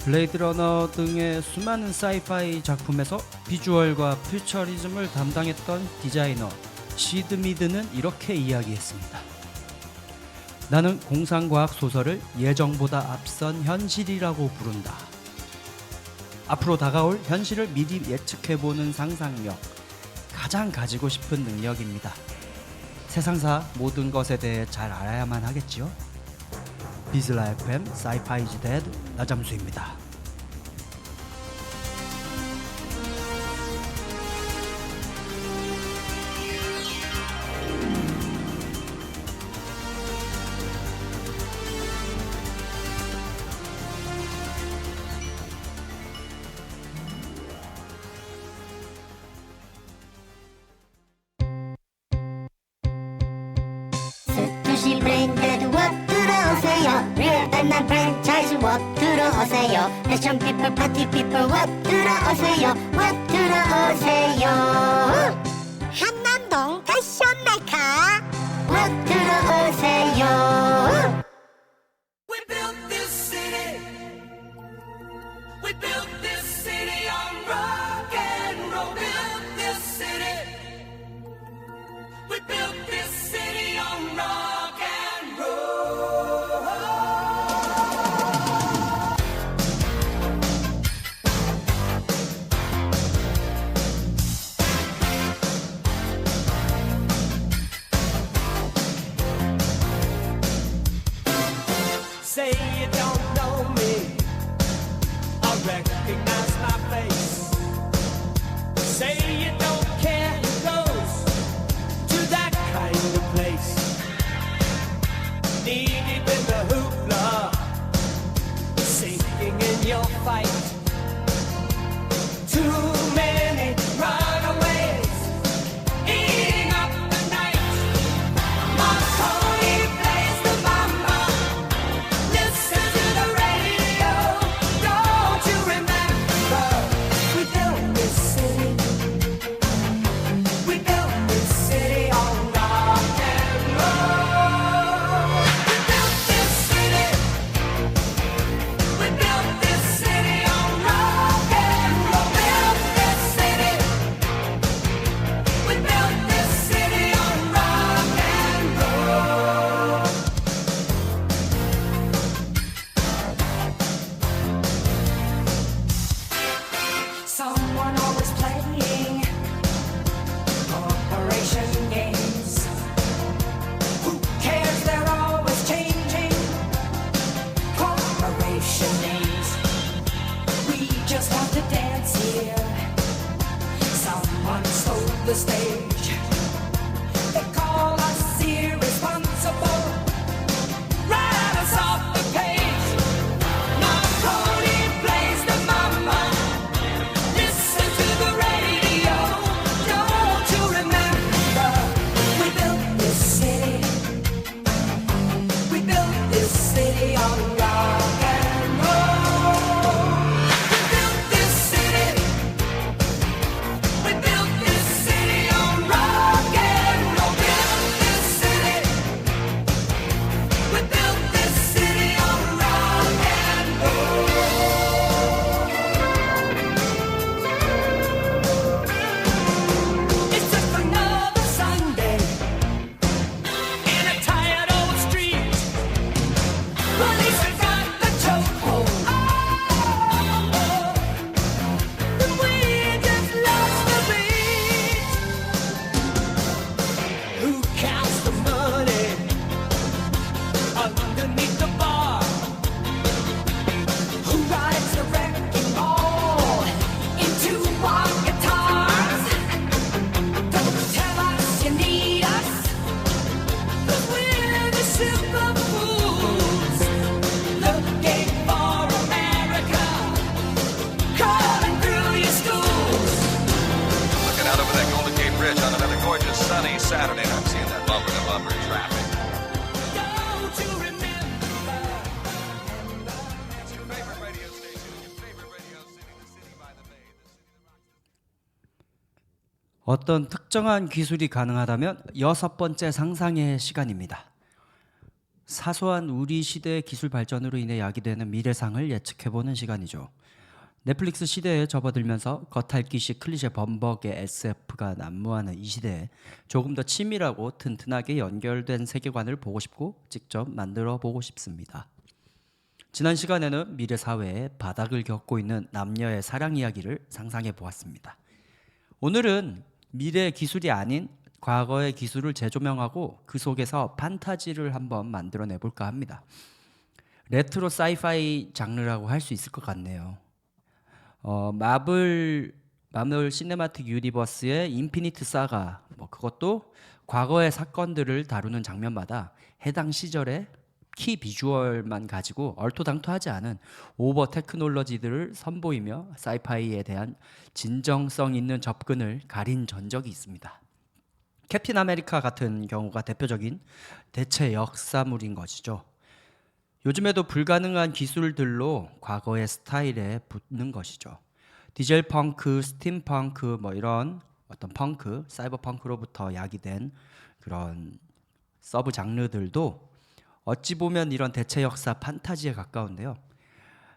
블레이드 러너 등의 수많은 사이파이 작품에서 비주얼과 퓨처리즘을 담당했던 디자이너 시드 미드는 이렇게 이야기했습니다. 나는 공상과학 소설을 예정보다 앞선 현실이라고 부른다. 앞으로 다가올 현실을 미리 예측해보는 상상력, 가장 가지고 싶은 능력입니다. 세상사 모든 것에 대해 잘 알아야만 하겠지요. 비슬라 FM 사이파이 이즈 데드 나잠수입니다. 스투시 브랜드 워 들어오세요. 리얼단난 프랜차이즈 워 들어오세요. 패션 피플 파티 피플 워 들어오세요. 워 들어오세요. 한남동 패션 메카 워 들어오세요. We built this city. We built this city on rock and roll. Built this city. We built this city on rock and roll. Say you don't know me, I recognize my face. Say you don't care who goes to that kind of place. Knee deep in the hoopla, sinking in your fight. Too many runaways, eating up the night. Marconi plays the mama. Listen to the radio. Don't you remember? We built this city. We built this city on rock and roll. We built this city. We built this city on rock and roll. Built this city. We built this city on rock and roll. Someone always playing corporation games. Who cares? They're always changing corporation names. We just have to dance here. Someone stole the stage. They call us irresponsible. Write us off the page. Marconi plays the mama. Listen to the radio. Don't you remember? We built this city. We built this city on rock and roll. We built this city. We built this city on 어떤 특정한 기술이 가능하다면 6번째 상상의 시간입니다. 사소한 우리 시대의 기술 발전으로 인해 야기되는 미래상을 예측해보는 시간이죠. 넷플릭스 시대에 접어들면서 겉핥기식 클리셰 범벅의 SF가 난무하는 이 시대에 조금 더 치밀하고 튼튼하게 연결된 세계관을 보고 싶고 직접 만들어 보고 싶습니다. 지난 시간에는 미래 사회의 바닥을 겪고 있는 남녀의 사랑 이야기를 상상해 보았습니다. 오늘은 미래의 기술이 아닌 과거의 기술을 재조명하고 그 속에서 판타지를 한번 만들어내 볼까 합니다. 레트로 사이파이 장르라고 할 수 있을 것 같네요. 마블 시네마틱 유니버스의 인피니트 사가 그것도 과거의 사건들을 다루는 장면마다 해당 시절의 키 비주얼만 가지고 얼토당토하지 않은 오버 테크놀로지들을 선보이며 사이파이에 대한 진정성 있는 접근을 가린 전적이 있습니다. 캡틴 아메리카 같은 경우가 대표적인 대체 역사물인 것이죠. 요즘에도 불가능한 기술들로 과거의 스타일에 붙는 것이죠. 디젤 펑크, 스팀 펑크 이런 어떤 펑크, 사이버 펑크로부터 야기된 그런 서브 장르들도 어찌 보면 이런 대체 역사 판타지에 가까운데요.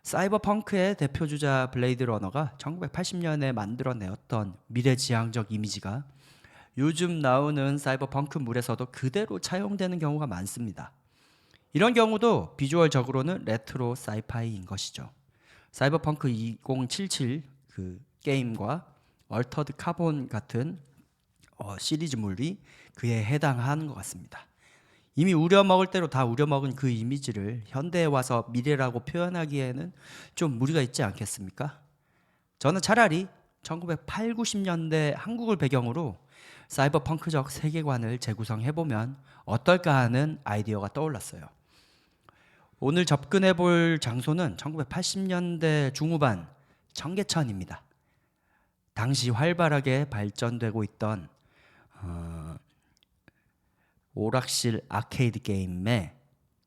사이버 펑크의 대표 주자 블레이드 러너가 1980년에 만들어내었던 미래지향적 이미지가 요즘 나오는 사이버 펑크물에서도 그대로 차용되는 경우가 많습니다. 이런 경우도 비주얼적으로는 레트로 사이파이인 것이죠. 사이버펑크 2077 그 게임과 얼터드 카본 같은 시리즈물이 그에 해당하는 것 같습니다. 이미 우려먹을 대로 다 우려먹은 그 이미지를 현대에 와서 미래라고 표현하기에는 좀 무리가 있지 않겠습니까? 저는 차라리 1980, 90년대 한국을 배경으로 사이버펑크적 세계관을 재구성해보면 어떨까 하는 아이디어가 떠올랐어요. 오늘 접근해볼 장소는 1980년대 중후반 청계천입니다. 당시 활발하게 발전되고 있던 오락실 아케이드 게임의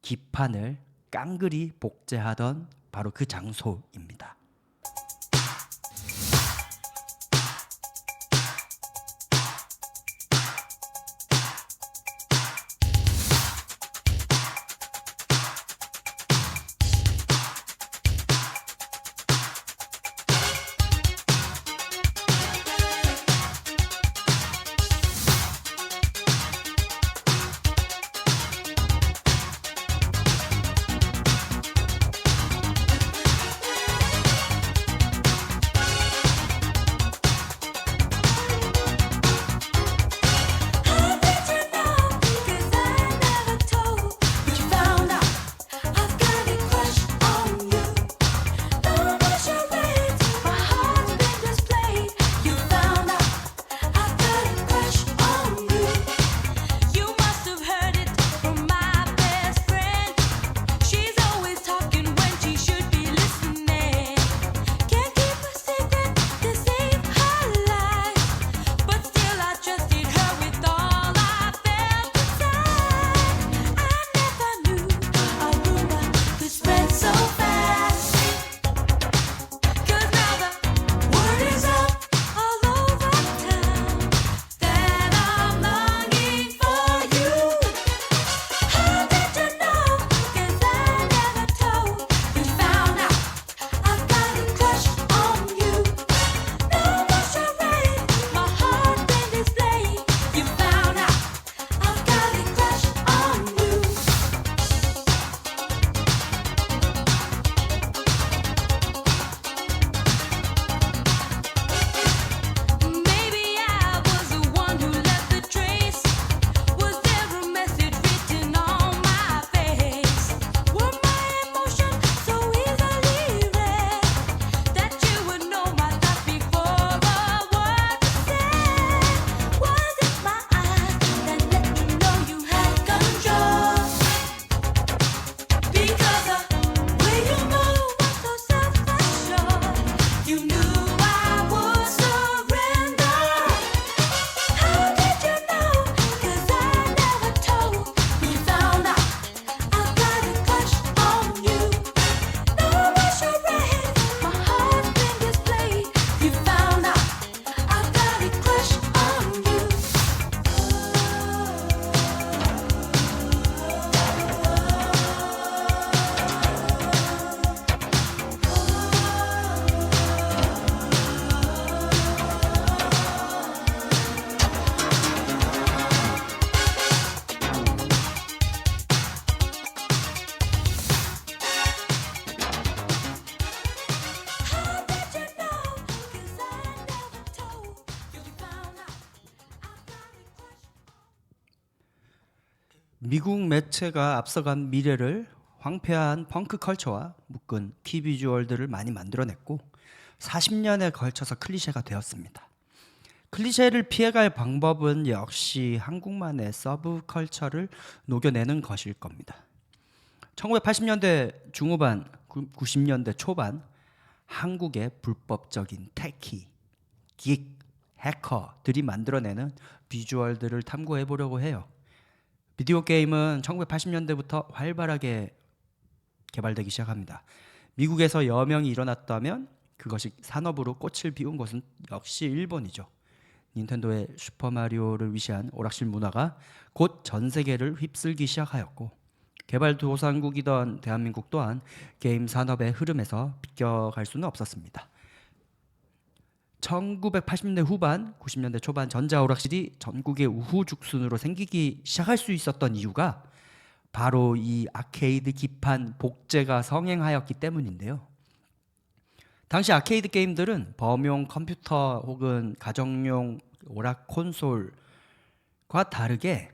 기판을 깡그리 복제하던 바로 그 장소입니다. 미국 매체가 앞서간 미래를 황폐한 펑크 컬처와 묶은 키 비주얼들을 많이 만들어냈고 40년에 걸쳐서 클리셰가 되었습니다. 클리셰를 피해갈 방법은 역시 한국만의 서브 컬처를 녹여내는 것일 겁니다. 1980년대 중후반, 90년대 초반 한국의 불법적인 테키, 긱, 해커들이 만들어내는 비주얼들을 탐구해 보려고 해요. 비디오 게임은 1980년대부터 활발하게 개발되기 시작합니다. 미국에서 여명이 일어났다면 그것이 산업으로 꽃을 피운 것은 역시 일본이죠. 닌텐도의 슈퍼마리오를 위시한 오락실 문화가 곧 전 세계를 휩쓸기 시작하였고 개발도상국이던 대한민국 또한 게임 산업의 흐름에서 비껴갈 수는 없었습니다. 1980년대 후반, 90년대 초반 전자오락실이 전국의 우후죽순으로 생기기 시작할 수 있었던 이유가 바로 이 아케이드 기판 복제가 성행하였기 때문인데요. 당시 아케이드 게임들은 범용 컴퓨터 혹은 가정용 오락 콘솔과 다르게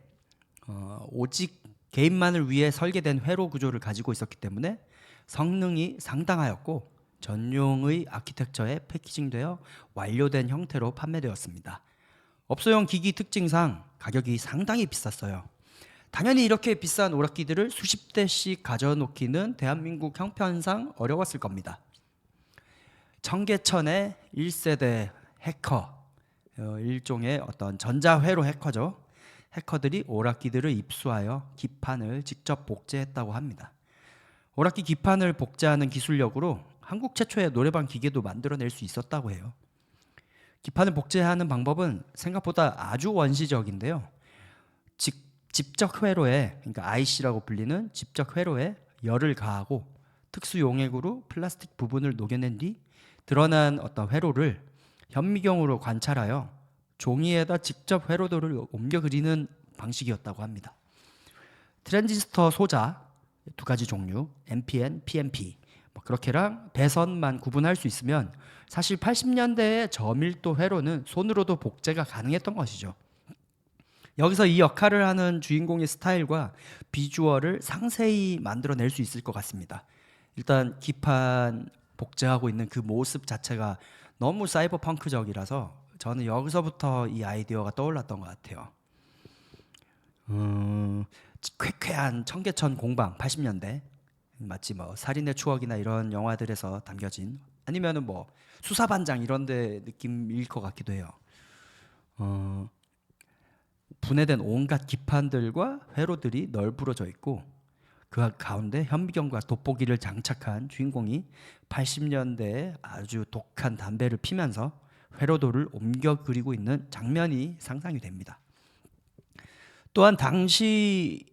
오직 게임만을 위해 설계된 회로 구조를 가지고 있었기 때문에 성능이 상당하였고 전용의 아키텍처에 패키징되어 완료된 형태로 판매되었습니다. 업소용 기기 특징상 가격이 상당히 비쌌어요. 당연히 이렇게 비싼 오락기들을 수십 대씩 가져놓기는 대한민국 형편상 어려웠을 겁니다. 청계천의 1세대 해커, 일종의 어떤 전자회로 해커죠. 해커들이 오락기들을 입수하여 기판을 직접 복제했다고 합니다. 오락기 기판을 복제하는 기술력으로 한국 최초의 노래방 기계도 만들어낼 수 있었다고 해요. 기판을 복제하는 방법은 생각보다 아주 원시적인데요. 직접 회로에, 그러니까 IC라고 불리는 직접 회로에 열을 가하고 특수 용액으로 플라스틱 부분을 녹여낸 뒤 드러난 어떤 회로를 현미경으로 관찰하여 종이에다 직접 회로도를 옮겨 그리는 방식이었다고 합니다. 트랜지스터 소자 두 가지 종류, NPN, PNP 그렇게랑 배선만 구분할 수 있으면 사실 80년대의 저밀도 회로는 손으로도 복제가 가능했던 것이죠. 여기서 이 역할을 하는 주인공의 스타일과 비주얼을 상세히 만들어낼 수 있을 것 같습니다. 일단 기판 복제하고 있는 그 모습 자체가 너무 사이버펑크적이라서 저는 여기서부터 이 아이디어가 떠올랐던 것 같아요. 쾌쾌한 청계천 공방 80년대 마치 뭐 살인의 추억이나 이런 영화들에서 담겨진 아니면은 뭐 수사반장 이런 데 느낌일 것 같기도 해요. 분해된 온갖 기판들과 회로들이 널브러져 있고 그 가운데 현미경과 돋보기를 장착한 주인공이 80년대에 아주 독한 담배를 피면서 회로도를 옮겨 그리고 있는 장면이 상상이 됩니다. 또한 당시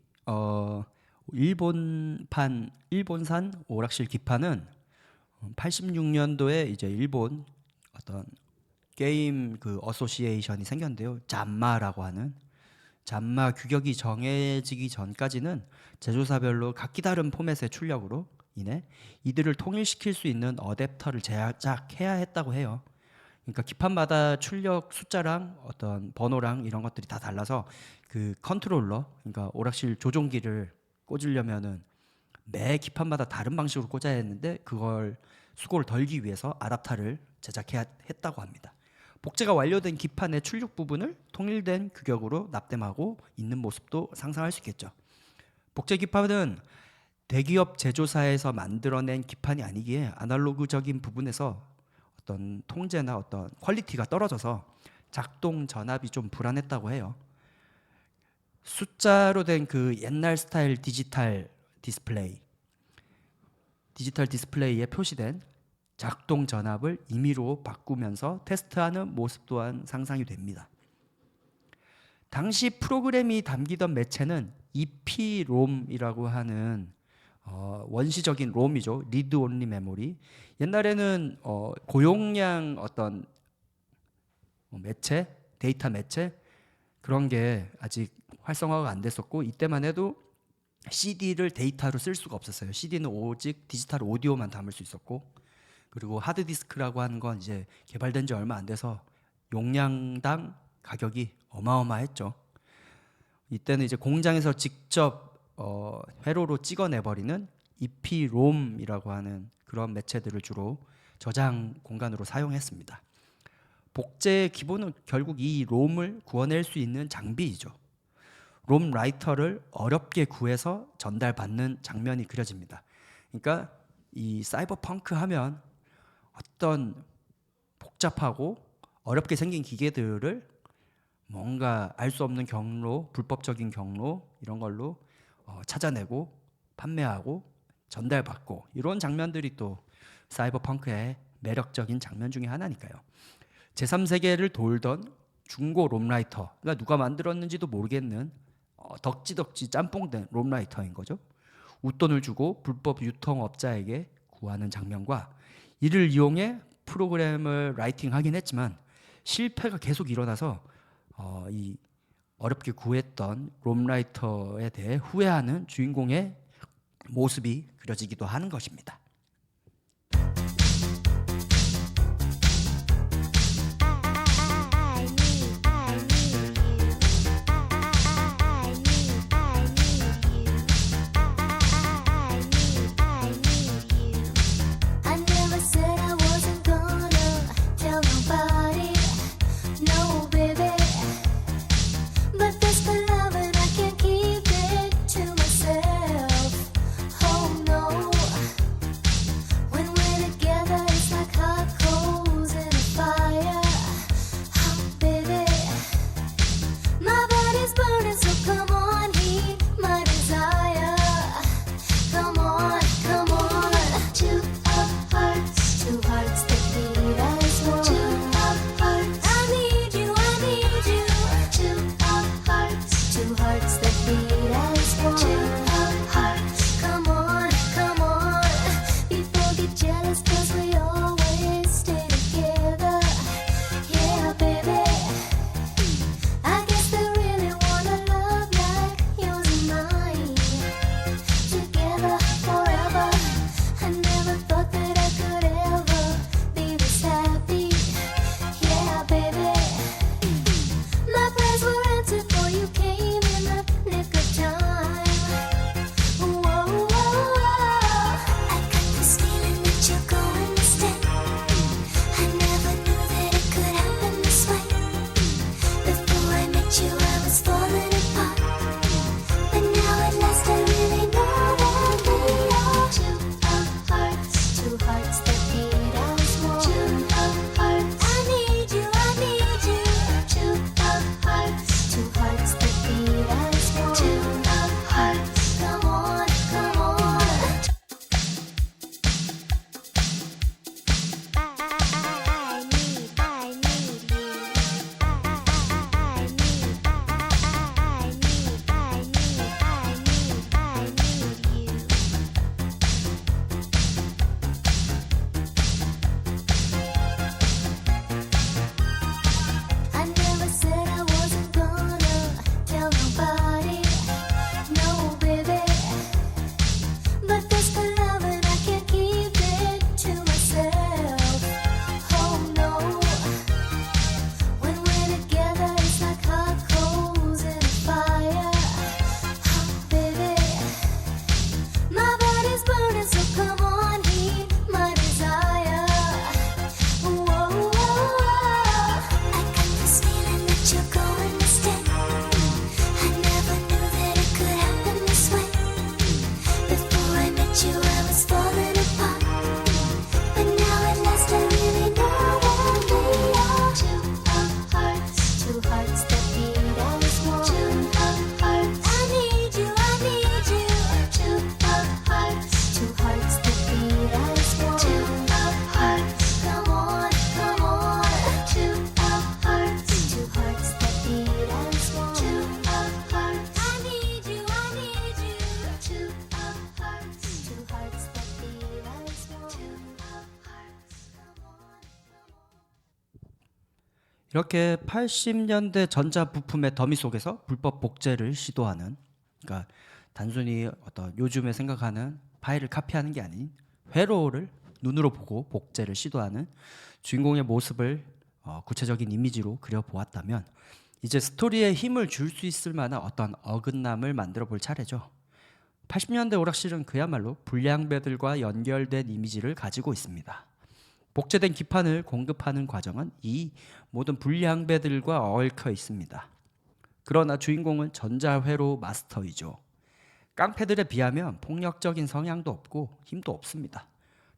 일본산 오락실 기판은 86년도에 이제 일본 어떤 게임 그 어소시에이션이 생겼는데요. 잠마라고 하는 잠마 규격이 정해지기 전까지는 제조사별로 각기 다른 포맷의 출력으로 인해 이들을 통일시킬 수 있는 어댑터를 제작해야 했다고 해요. 그러니까 기판마다 출력 숫자랑 어떤 번호랑 이런 것들이 다 달라서 그 컨트롤러, 그러니까 오락실 조종기를 꽂으려면은 매 기판마다 다른 방식으로 꽂아야 했는데 그걸 수고를 덜기 위해서 아답터를 제작해야 했다고 합니다. 복제가 완료된 기판의 출력 부분을 통일된 규격으로 납땜하고 있는 모습도 상상할 수 있겠죠. 복제 기판은 대기업 제조사에서 만들어낸 기판이 아니기에 아날로그적인 부분에서 어떤 통제나 어떤 퀄리티가 떨어져서 작동 전압이 좀 불안했다고 해요. 숫자로 된 그 옛날 스타일 디지털 디스플레이에 표시된 작동 전압을 임의로 바꾸면서 테스트하는 모습 또한 상상이 됩니다. 당시 프로그램이 담기던 매체는 EPROM이라고 하는 원시적인 롬이죠. 리드 온리 메모리. 옛날에는 고용량 어떤 매체, 데이터 매체 그런 게 아직 활성화가 안 됐었고 이때만 해도 CD를 데이터로 쓸 수가 없었어요. CD는 오직 디지털 오디오만 담을 수 있었고 그리고 하드디스크라고 하는 건 이제 개발된 지 얼마 안 돼서 용량당 가격이 어마어마했죠. 이때는 이제 공장에서 직접 회로로 찍어내버리는 EPROM이라고 하는 그런 매체들을 주로 저장 공간으로 사용했습니다. 복제의 기본은 결국 이 롬을 구워낼 수 있는 장비이죠. 롬 라이터를 어렵게 구해서 전달받는 장면이 그려집니다. 그러니까 이 사이버펑크 하면 어떤 복잡하고 어렵게 생긴 기계들을 뭔가 알 수 없는 경로, 불법적인 경로 이런 걸로 찾아내고 판매하고 전달받고 이런 장면들이 또 사이버펑크의 매력적인 장면 중에 하나니까요. 제3세계를 돌던 중고 롬라이터, 그러니까 누가 만들었는지도 모르겠는 덕지덕지 짬뽕된 롬라이터인 거죠. 웃돈을 주고 불법 유통업자에게 구하는 장면과 이를 이용해 프로그램을 라이팅하긴 했지만 실패가 계속 일어나서 이 어렵게 구했던 롬라이터에 대해 후회하는 주인공의 모습이 그려지기도 하는 것입니다. I never said I wasn't gonna tell nobody, no baby. But this the love and I can't keep it to myself. Oh no, when we're together it's like hot coals in a fire. Oh baby, my body's burning, so come on, heat my desire. Come on, come on. Two hearts that beat as one. Two hearts. I need you, I need you. Two hearts that beat as one. Two hearts. Come on, come on. People get jealous 'cause we always stay together. Yeah, baby. I guess they really wanna love like yours and mine. Together forever. I never thought that I could ever be this happy. Yeah, baby. My prayers were answered for you came in the nick of time. Whoa, whoa, whoa. I got this feeling that you're going to stay. I never knew that it could happen this way. Before I met you, I was falling apart. But now at last I really know that we are two hearts that beat as one. Two hearts. I need you, I need you. Two hearts that beat as one. Two hearts. Come on, come on. I need you. I never said I wasn't gonna tell nobody, no baby. But this the love and I can't keep it to myself. Oh no, when we're together it's like hot coals in a fire. Oh baby, my body's burning, so come on, heat my desire. Whoa, whoa, whoa. I got this feeling that you're going to stay. I never knew that it could happen this way. Before I met you, I was falling apart. But now at last I really know that we are two hearts that beat as one. Two hearts. I need you, I need you. Two hearts that beat as one. Two hearts. Come on, come on. Two hearts that beat as one. Two hearts. I need you, I need you. Two hearts that beat as one. Two hearts. Come on. 이렇게 80년대 전자 부품의 더미 속에서 불법 복제를 시도하는, 그러니까 단순히 어떤 요즘에 생각하는 파일을 카피하는 게 아닌 회로를 눈으로 보고 복제를 시도하는 주인공의 모습을 구체적인 이미지로 그려보았다면, 이제 스토리에 힘을 줄 수 있을 만한 어떤 어긋남을 만들어 볼 차례죠. 80년대 오락실은 그야말로 불량배들과 연결된 이미지를 가지고 있습니다. 복제된 기판을 공급하는 과정은 이 모든 불량배들과 얽혀 있습니다. 그러나 주인공은 전자회로 마스터이죠. 깡패들에 비하면 폭력적인 성향도 없고 힘도 없습니다.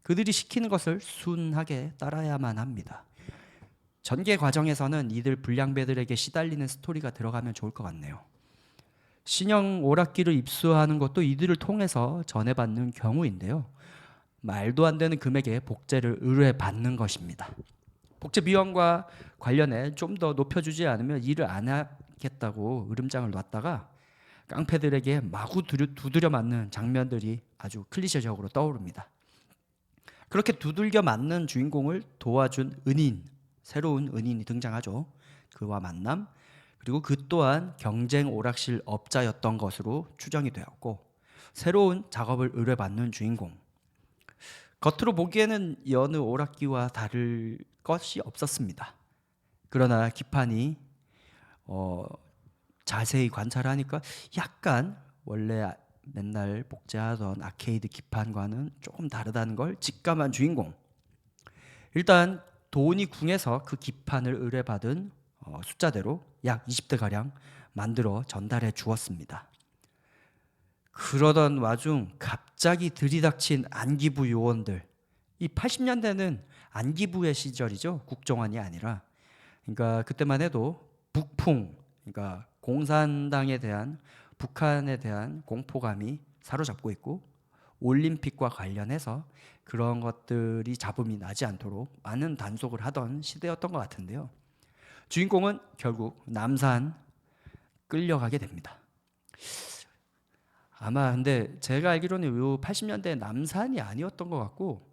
그들이 시키는 것을 순하게 따라야만 합니다. 전개 과정에서는 이들 불량배들에게 시달리는 스토리가 들어가면 좋을 것 같네요. 신형 오락기를 입수하는 것도 이들을 통해서 전해받는 경우인데요. 말도 안 되는 금액의 복제를 의뢰받는 것입니다. 복제 비용과 관련해 좀 더 높여주지 않으면 일을 안 하겠다고 으름장을 놨다가 깡패들에게 마구 두드려 맞는 장면들이 아주 클리셰적으로 떠오릅니다. 그렇게 두들겨 맞는 주인공을 도와준 은인, 새로운 은인이 등장하죠. 그와 만남, 그리고 그 또한 경쟁 오락실 업자였던 것으로 추정이 되었고 새로운 작업을 의뢰받는 주인공. 겉으로 보기에는 여느 오락기와 다를 것이 없었습니다. 그러나 기판이 자세히 관찰하니까 약간 원래 맨날 복제하던 아케이드 기판과는 조금 다르다는 걸 직감한 주인공. 일단 돈이 궁해서 그 기판을 의뢰받은 숫자대로 약 20대가량 만들어 전달해 주었습니다. 그러던 와중 갑자기 들이닥친 안기부 요원들. 이 80년대는 안기부의 시절이죠. 국정원이 아니라. 그러니까 그때만 해도 북풍, 그러니까 공산당에 대한 북한에 대한 공포감이 사로잡고 있고 올림픽과 관련해서 그런 것들이 잡음이 나지 않도록 많은 단속을 하던 시대였던 것 같은데요. 주인공은 결국 남산 끌려가게 됩니다. 아마 근데 제가 알기로는 요 80년대 남산이 아니었던 것 같고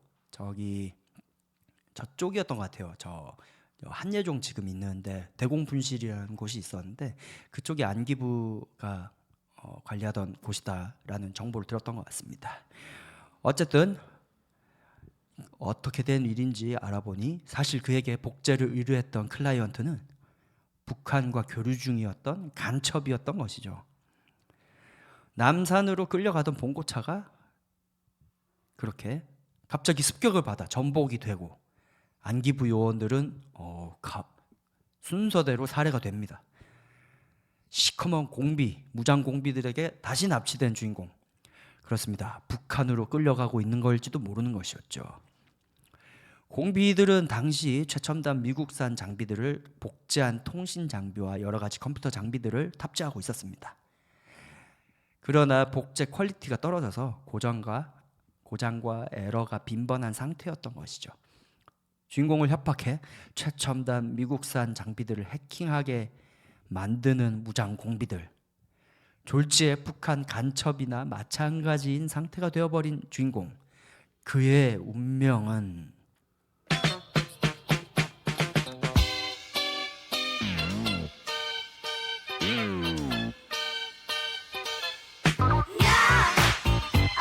저쪽이었던 것 같아요. 저 한예종 지금 있는데 대공분실이라는 곳이 있었는데 그쪽이 안기부가 관리하던 곳이다라는 정보를 들었던 것 같습니다. 어쨌든 어떻게 된 일인지 알아보니 사실 그에게 복제를 의뢰했던 클라이언트는 북한과 교류 중이었던 간첩이었던 것이죠. 남산으로 끌려가던 봉고차가 그렇게 갑자기 습격을 받아 전복이 되고 안기부 요원들은 순서대로 살해가 됩니다. 시커먼 공비, 무장 공비들에게 다시 납치된 주인공. 그렇습니다. 북한으로 끌려가고 있는 걸지도 모르는 것이었죠. 공비들은 당시 최첨단 미국산 장비들을 복제한 통신 장비와 여러 가지 컴퓨터 장비들을 탑재하고 있었습니다. 그러나 복제 퀄리티가 떨어져서 고장과 에러가 빈번한 상태였던 것이죠. 주인공을 협박해 최첨단 미국산 장비들을 해킹하게 만드는 무장 공비들. 졸지에 북한 간첩이나 마찬가지인 상태가 되어버린 주인공. 그의 운명은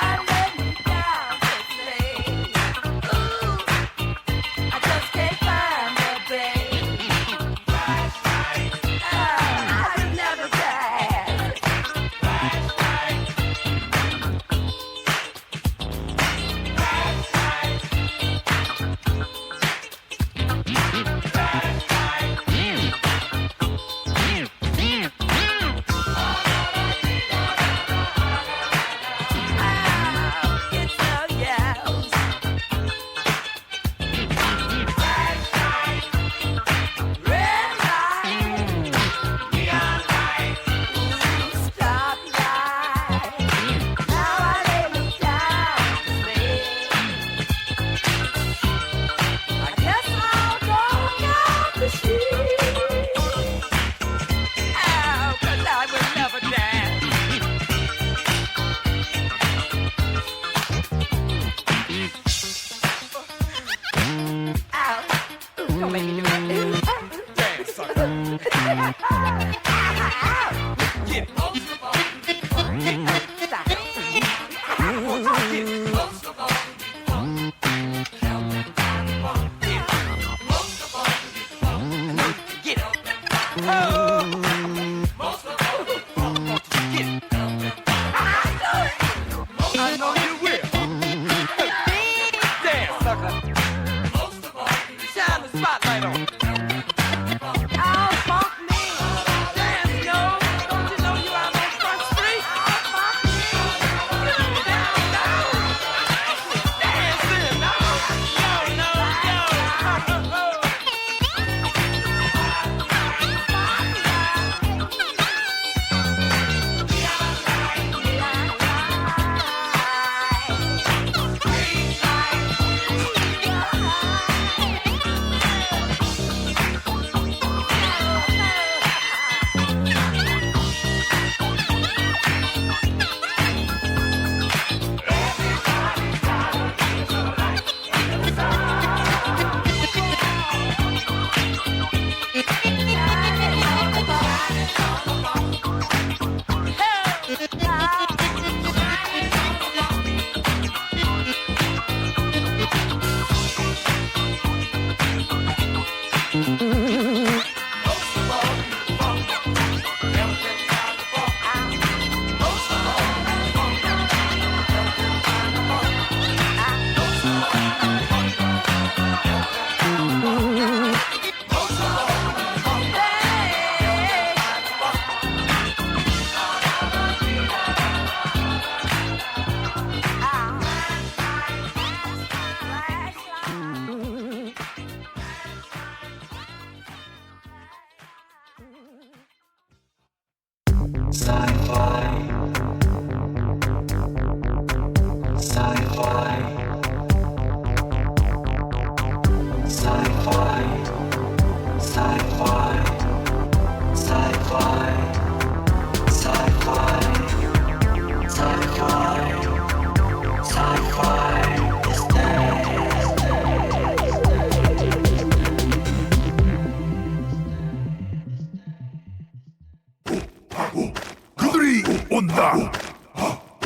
I let you down quickly. Ooh, I just can't find the babe. I could never pass.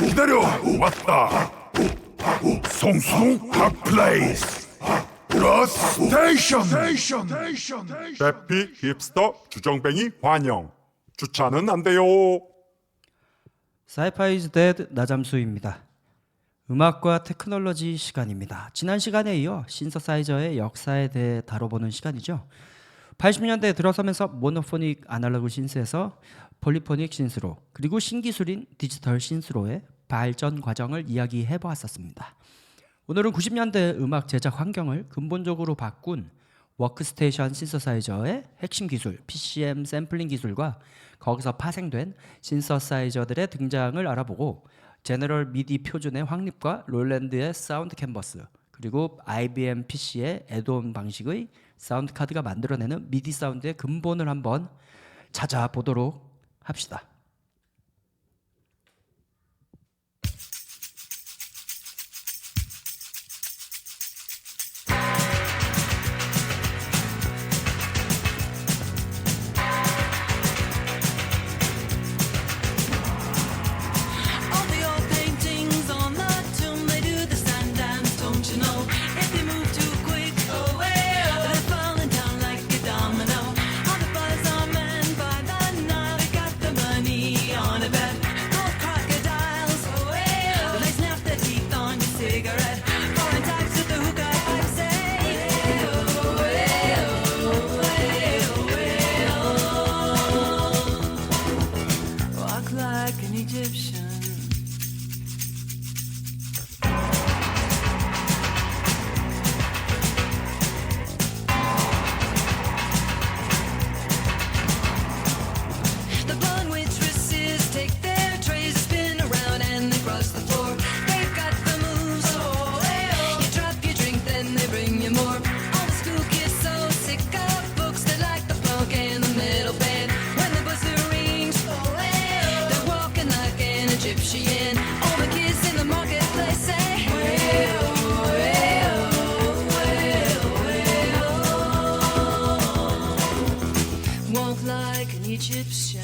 기다려 왔다. 송송 핫플레이스 러스 스테이션. 대피 힙스터 주정뱅이 환영. 주차는 안 돼요. 사이파이즈 데드 나잠수입니다. 음악과 테크놀로지 시간입니다. 지난 시간에 이어 신서사이저의 역사에 대해 다뤄보는 시간이죠. 80년대에 들어서면서 모노포닉 아날로그 신스에서 폴리포닉 신스로, 그리고 신기술인 디지털 신스로의 발전 과정을 이야기해 보았었습니다. 오늘은 90년대 음악 제작 환경을 근본적으로 바꾼 워크스테이션 신서사이저의 핵심 기술 PCM 샘플링 기술과 거기서 파생된 신서사이저들의 등장을 알아보고, 제너럴 미디 표준의 확립과 롤랜드의 사운드 캔버스, 그리고 IBM PC의 애드온 방식의 사운드 카드가 만들어내는 미디 사운드의 근본을 한번 찾아보도록 합시다. All the old paintings on the tomb, they do the sand dance, don't you know? If you move too quick, they're falling down like a domino. All the buzz are men by the Nile, they got the money on a bet. Gold crocodiles, they snap their teeth on your cigarette. Foreign types with the hookah pipe say, walk like an Egyptian. The blonde waitresses take their trays, spin around and they cross the floor. They've got the moves. You drop your drink, then they bring you more. All the school kids so sick of books, they like the funk and the metal band. When the buzzer rings, they're walking like an Egyptian. All the kids in the marketplace say, walk like an Egyptian.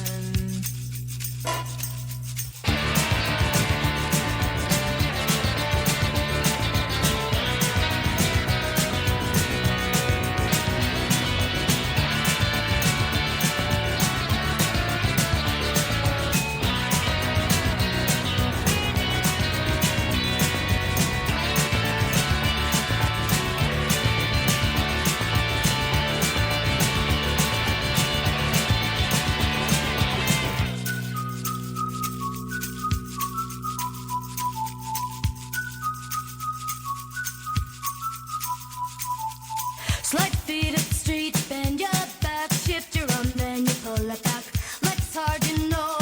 Slide feet up the street, bend your back, shift your arm, then you pull it back. Let's hard, you know.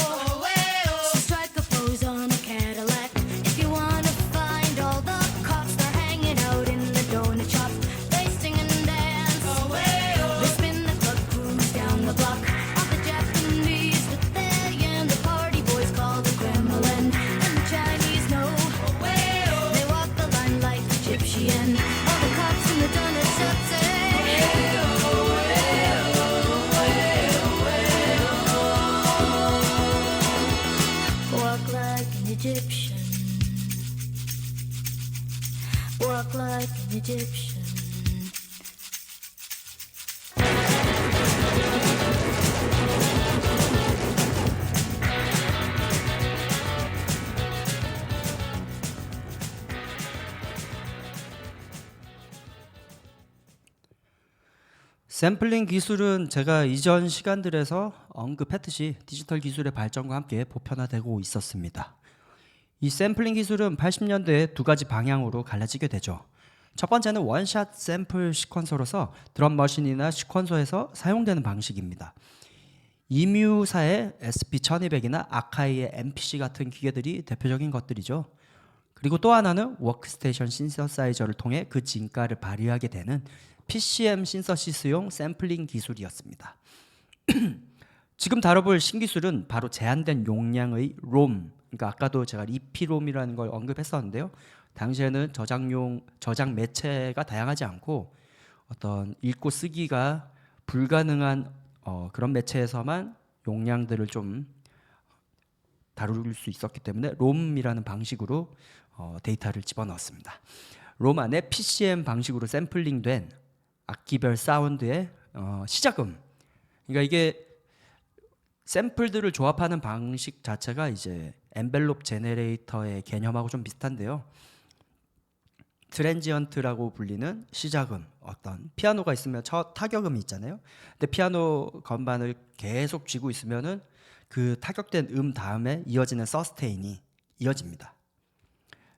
So strike a pose on a Cadillac. If you wanna find all the cops, they're hanging out in the donut shop. They sing and dance. They spin the club, cruise down the block. All the Japanese with their yen, the party boys call the Kremlin, and the Chinese know. They walk the line like Egyptian. All the cops in the donut shop say, walk like an Egyptian. Walk like an Egyptian. 샘플링 기술은 제가 이전 시간들에서 언급했듯이 디지털 기술의 발전과 함께 보편화되고 있었습니다. 이 샘플링 기술은 80년대에 두 가지 방향으로 갈라지게 되죠. 첫 번째는 원샷 샘플 시퀀서로서 드럼머신이나 시퀀서에서 사용되는 방식입니다. 이뮤사의 SP1200이나 아카이의 MPC 같은 기계들이 대표적인 것들이죠. 그리고 또 하나는 워크스테이션 신서사이저를 통해 그 진가를 발휘하게 되는 PCM 신서시스용 샘플링 기술이었습니다. 지금 다뤄볼 신기술은 바로 제한된 용량의 롬, 그러니까 아까도 제가 리피롬이라는 걸 언급했었는데요. 당시에는 저장 매체가 다양하지 않고 어떤 읽고 쓰기가 불가능한 그런 매체에서만 용량들을 좀 다룰 수 있었기 때문에 롬이라는 방식으로 데이터를 집어넣었습니다. 롬 안에 PCM 방식으로 샘플링된 악기별 사운드의 시작음. 그러니까 이게 샘플들을 조합하는 방식 자체가 이제 엔벨롭 제네레이터의 개념하고 좀 비슷한데요. 트랜지언트라고 불리는 시작음, 어떤 피아노가 있으면 첫 타격음이 있잖아요. 근데 피아노 건반을 계속 쥐고 있으면은 그 타격된 다음에 이어지는 서스테인이 이어집니다.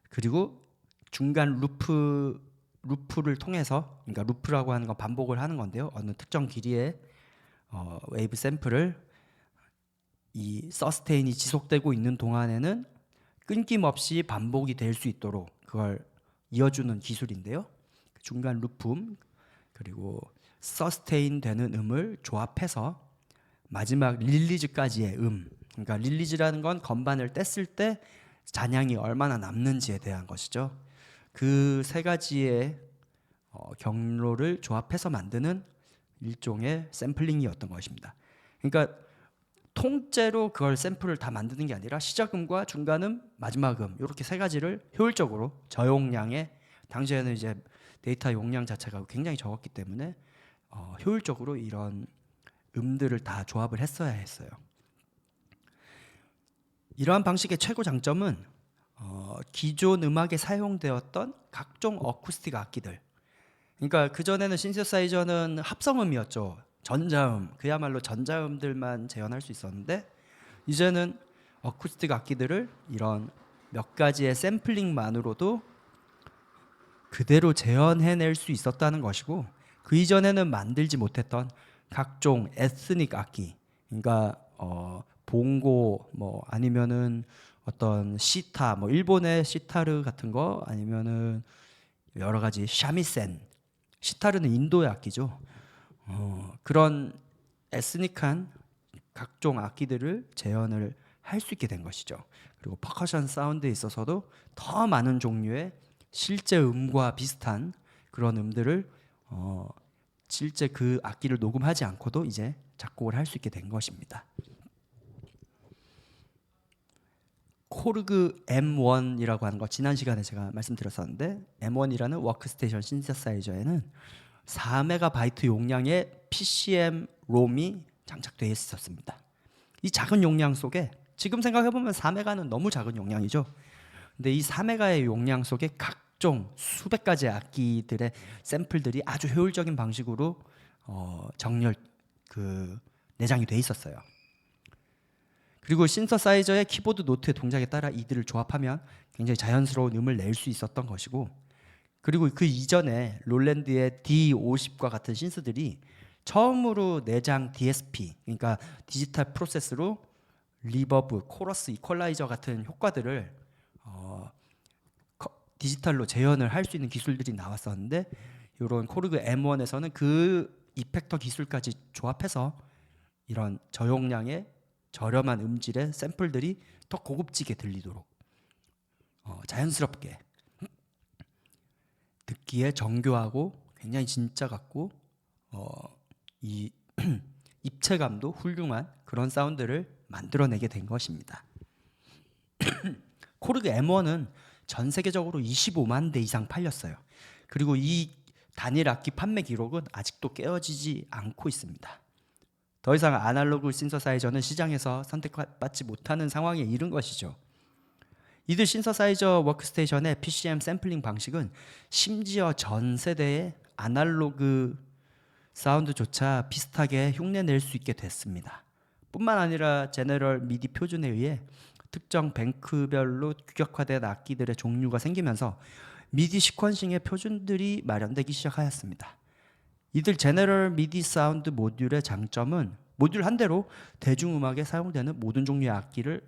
그리고 중간 루프를 통해서, 그러니까 루프라고 하는 건 반복을 하는 건데요. 어느 특정 길이의 웨이브 샘플을 이 서스테인이 지속되고 있는 동안에는 끊김없이 반복이 될 수 있도록 그걸 이어주는 기술인데요. 중간 루프 그리고 서스테인 되는 음을 조합해서 마지막 릴리즈까지의 그러니까 릴리즈라는 건 건반을 뗐을 때 잔향이 얼마나 남는지에 대한 것이죠. 그 세 가지의 경로를 조합해서 만드는 일종의 샘플링이었던 것입니다. 그러니까 통째로 그걸 샘플을 다 만드는 게 아니라 시작음과 중간음, 마지막음 이렇게 세 가지를 효율적으로 저용량의, 당시에는 이제 데이터 용량 자체가 굉장히 적었기 때문에 효율적으로 이런 음들을 다 조합을 했어야 했어요. 이러한 방식의 최고 장점은 기존 음악에 사용되었던 각종 어쿠스틱 악기들. 그러니까 그 전에는 신세사이저는 합성음이었죠. 전자음, 그야말로 전자음들만 재현할 수 있었는데 이제는 어쿠스틱 악기들을 이런 몇 가지의 샘플링만으로도 그대로 재현해낼 수 있었다는 것이고, 그 이전에는 만들지 못했던 각종 에스닉 악기, 그러니까 봉고 뭐 아니면은 어떤 시타, 뭐 일본의 시타르 같은 거, 아니면은 여러 가지 샤미센, 시타르는 인도의 악기죠. 그런 에스닉한 각종 악기들을 재현을 할 수 있게 된 것이죠. 그리고 퍼커션 사운드에 있어서도 더 많은 종류의 실제 음과 비슷한 그런 음들을 실제 그 악기를 녹음하지 않고도 이제 작곡을 할 수 있게 된 것입니다. 코르그 M1이라고 하는 거 지난 시간에 제가 말씀드렸었는데, M1이라는 워크스테이션 신세사이저에는 4MB 용량의 PCM 롬이 장착되어 있었습니다. 이 작은 용량 속에, 지금 생각해보면 4메가는 너무 작은 용량이죠. 근데 이 4메가의 용량 속에 각종 수백 가지 악기들의 샘플들이 아주 효율적인 방식으로 정렬 내장이 돼 있었어요. 그리고 신서사이저의 키보드 노트의 동작에 따라 이들을 조합하면 굉장히 자연스러운 음을 낼 수 있었던 것이고, 그리고 그 이전에 롤랜드의 D50과 같은 신스들이 처음으로 내장 DSP, 그러니까 디지털 프로세스로 리버브, 코러스, 이퀄라이저 같은 효과들을 디지털로 재현을 할 수 있는 기술들이 나왔었는데, 이런 코르그 M1에서는 그 이펙터 기술까지 조합해서 이런 저용량의 저렴한 음질의 샘플들이 더 고급지게 들리도록 자연스럽게 듣기에 정교하고 굉장히 진짜 같고 이 입체감도 훌륭한 그런 사운드를 만들어내게 된 것입니다. 코르그 M1은 전 세계적으로 25만 대 이상 팔렸어요. 그리고 이 단일 악기 판매 기록은 아직도 깨어지지 않고 있습니다. 더 이상 아날로그 신서사이저는 시장에서 선택받지 못하는 상황에 이른 것이죠. 이들 신서사이저 워크스테이션의 PCM 샘플링 방식은 심지어 전 세대의 아날로그 사운드조차 비슷하게 흉내낼 수 있게 됐습니다. 뿐만 아니라 제너럴 미디 표준에 의해 특정 뱅크별로 규격화된 악기들의 종류가 생기면서 미디 시퀀싱의 표준들이 마련되기 시작하였습니다. 이들 제너럴 미디 사운드 모듈의 장점은 모듈 한 대로 대중음악에 사용되는 모든 종류의 악기를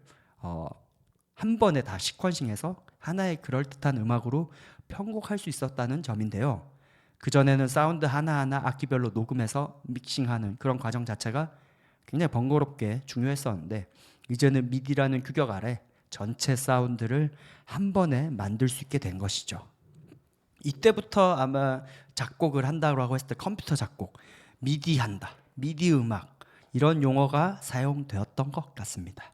한 번에 다 시퀀싱해서 하나의 그럴듯한 음악으로 편곡할 수 있었다는 점인데요. 그전에는 사운드 하나하나 악기별로 녹음해서 믹싱하는 그런 과정 자체가 굉장히 번거롭게 중요했었는데, 이제는 미디라는 규격 아래 전체 사운드를 한 번에 만들 수 있게 된 것이죠. 이때부터 아마 작곡을 한다고 했을 때 컴퓨터 작곡, 미디 한다, 미디 음악 이런 용어가 사용되었던 것 같습니다.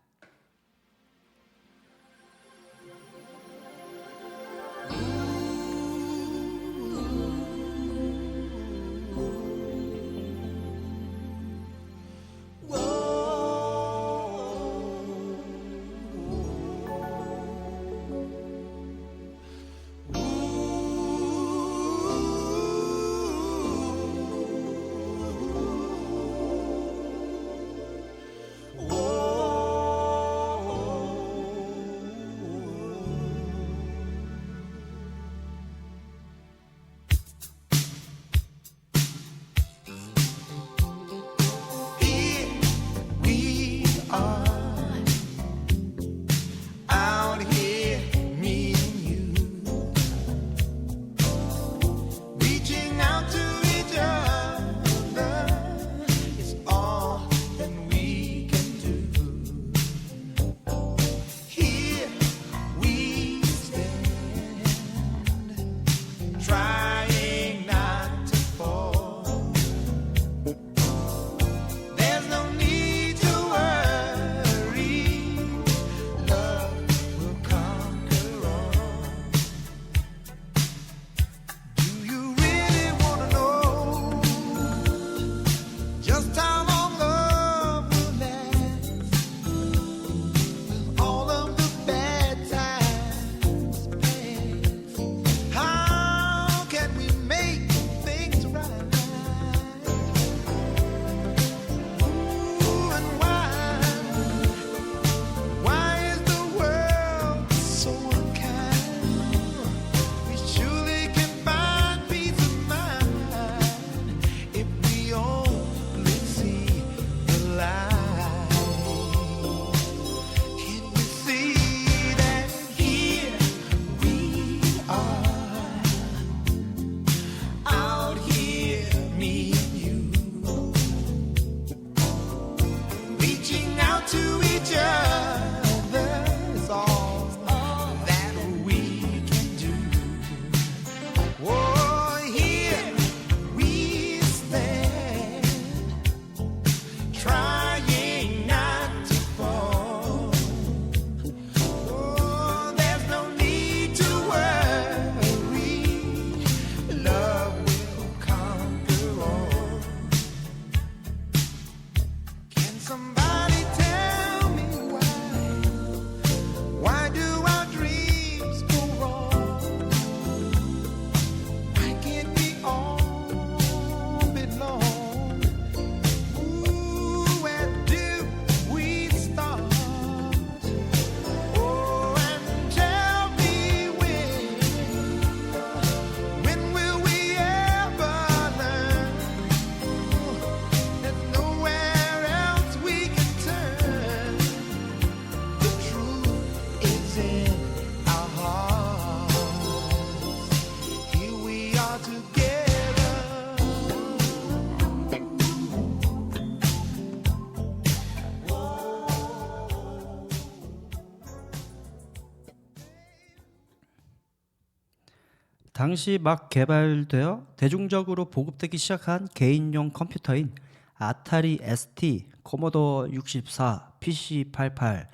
당시 막 개발되어 대중적으로 보급되기 시작한 개인용 컴퓨터인 아타리 ST, 코모도 64, PC88,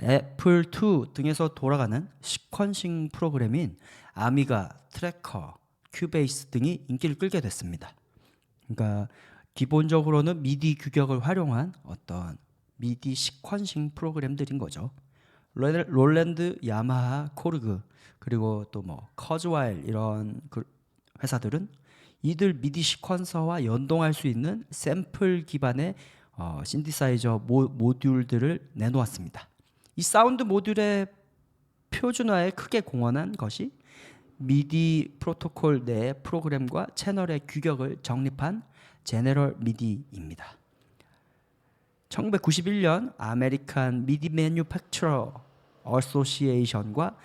애플 2 등에서 돌아가는 시퀀싱 프로그램인 아미가, 트래커, 큐베이스 등이 인기를 끌게 됐습니다. 그러니까 기본적으로는 미디 규격을 활용한 어떤 미디 시퀀싱 프로그램들인 거죠. 롤랜드, 야마하, 코르그 그리고 또 뭐 커즈와일 이런 회사들은 이들 미디 시퀀서와 연동할 수 있는 샘플 기반의 신디사이저 모듈들을 내놓았습니다. 이 사운드 모듈의 표준화에 크게 공헌한 것이 미디 프로토콜 내 프로그램과 채널의 규격을 정립한 제너럴 미디입니다. 1991년 아메리칸 미디 매뉴팩처러 어소시에이션과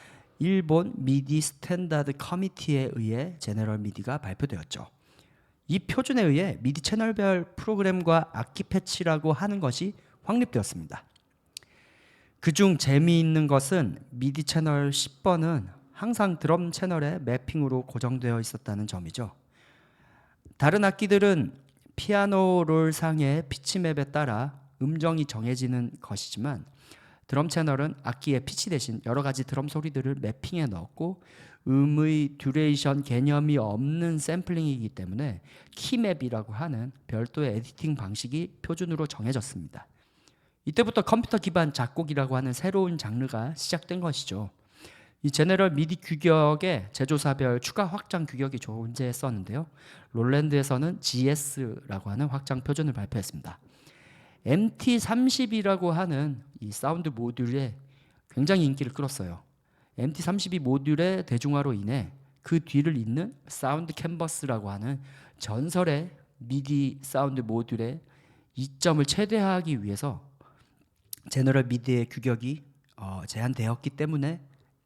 일본 미디 스탠다드 커미티에 의해 제너럴 미디가 발표되었죠. 이 표준에 의해 미디 채널별 프로그램과 악기 패치라고 하는 것이 확립되었습니다. 그중 재미있는 것은 미디 채널 10번은 항상 드럼 채널의 매핑으로 고정되어 있었다는 점이죠. 다른 악기들은 피아노 롤상의 피치맵에 따라 음정이 정해지는 것이지만 드럼 채널은 악기의 피치 대신 여러 가지 드럼 소리들을 매핑해 넣었고 음의 듀레이션 개념이 없는 샘플링이기 때문에 키맵이라고 하는 별도의 에디팅 방식이 표준으로 정해졌습니다. 이때부터 컴퓨터 기반 작곡이라고 하는 새로운 장르가 시작된 것이죠. 이 제너럴 미디 규격에 제조사별 추가 확장 규격이 존재했었는데요. 롤랜드에서는 GS라고 하는 확장 표준을 발표했습니다. MT32라고 하는 이 사운드 모듈에 굉장히 인기를 끌었어요. MT32 모듈의 대중화로 인해 그 뒤를 잇는 사운드 캔버스라고 하는 전설의 미디 사운드 모듈의 이점을 최대화하기 위해서 제너럴 미디의 규격이 제한되었기 때문에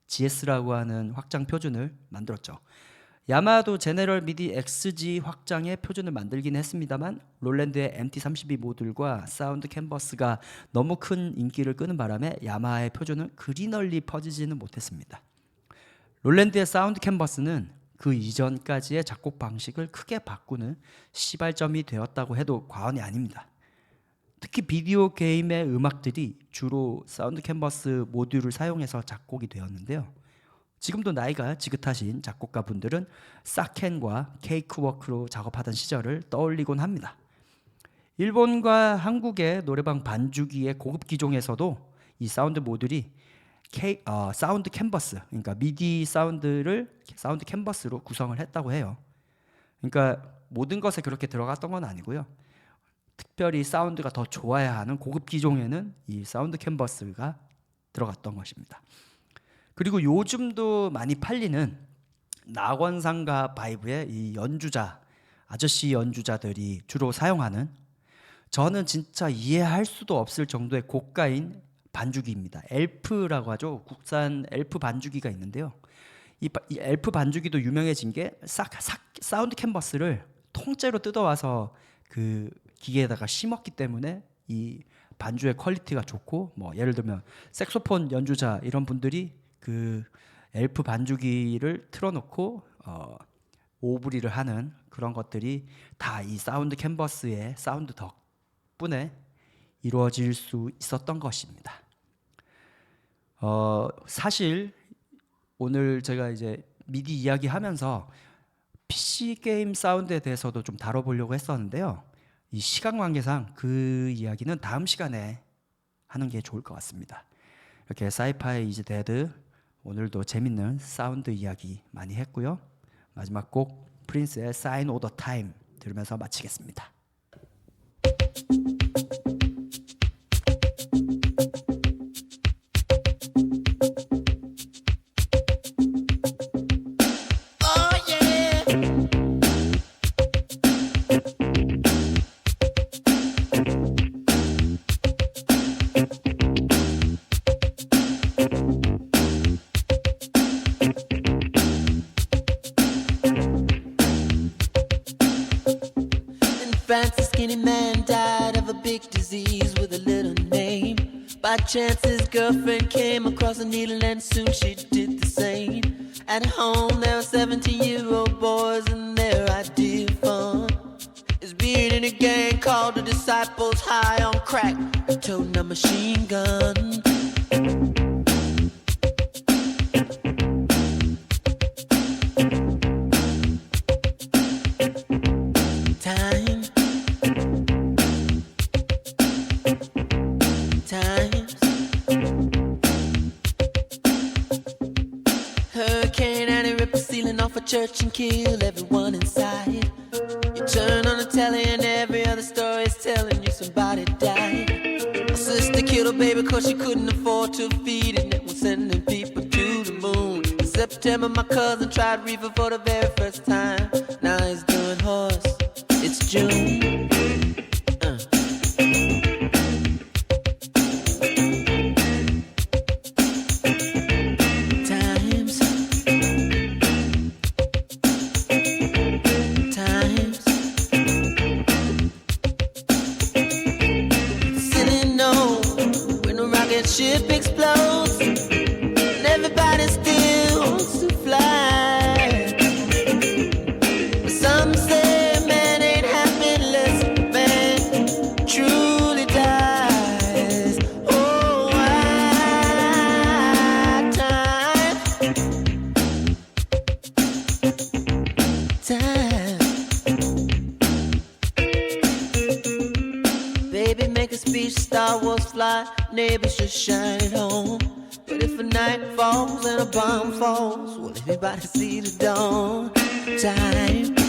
GS라고 하는 확장 표준을 만들었죠. 야마하도 제너럴 미디 XG 확장의 표준을 만들긴 했습니다만 롤랜드의 MT32 모듈과 사운드 캔버스가 너무 큰 인기를 끄는 바람에 야마하의 표준은 그리 널리 퍼지지는 못했습니다. 롤랜드의 사운드 캔버스는 그 이전까지의 작곡 방식을 크게 바꾸는 시발점이 되었다고 해도 과언이 아닙니다. 특히 비디오 게임의 음악들이 주로 사운드 캔버스 모듈을 사용해서 작곡이 되었는데요. 지금도 나이가 지긋하신 작곡가분들은 사켄과 케이크워크로 작업하던 시절을 떠올리곤 합니다. 일본과 한국의 노래방 반주기의 고급 기종에서도 이 사운드 모듈이 사운드 캔버스, 그러니까 미디 사운드를 사운드 캔버스로 구성을 했다고 해요. 그러니까 모든 것에 그렇게 들어갔던 건 아니고요. 특별히 사운드가 더 좋아야 하는 고급 기종에는 이 사운드 캔버스가 들어갔던 것입니다. 그리고 요즘도 많이 팔리는 낙원상가 바이브의 이 연주자, 아저씨 연주자들이 주로 사용하는 저는 진짜 이해할 수도 없을 정도의 고가인 반주기입니다. 엘프라고 하죠. 국산 엘프 반주기가 있는데요. 이 엘프 반주기도 유명해진 게 사운드 캔버스를 통째로 뜯어와서 그 기계에다가 심었기 때문에 이 반주의 퀄리티가 좋고 뭐 예를 들면 색소폰 연주자 이런 분들이 그 엘프 반주기를 틀어놓고 오브리를 하는 그런 것들이 다 이 사운드 캔버스의 사운드 덕분에 이루어질 수 있었던 것입니다. 사실 오늘 제가 이제 미디 이야기하면서 PC 게임 사운드에 대해서도 좀 다뤄보려고 했었는데요. 이 시간 관계상 그 이야기는 다음 시간에 하는 게 좋을 것 같습니다. 이렇게 사이파이 이즈 데드 오늘도 재밌는 사운드 이야기 많이 했고요. 마지막 곡 프린스의 Sign of the Time 들으면서 마치겠습니다. France, a skinny man died of a big disease with a little name. By chance, his girlfriend came across a needle, and soon she did the same. At home, there are 17-year-old boys, and their idea of fun is being in a gang called the Disciples, high on crack, toting a machine gun. Times Hurricane Annie rip the ceiling off a church and kill everyone inside. You turn on the telly and every other story is telling you somebody died. My sister killed her baby cause she couldn't afford to feed it, and was sending people to the moon. In September my cousin tried reefer for the very first time. Now he's doing horse. It's June. Ship explodes and everybody still wants to fly. But some say man ain't happy unless man truly dies. Oh, time. Baby, make a speech, Star Wars fly, neighbors just shine it home. But if a night falls and a bomb falls, will anybody see the dawn? Time.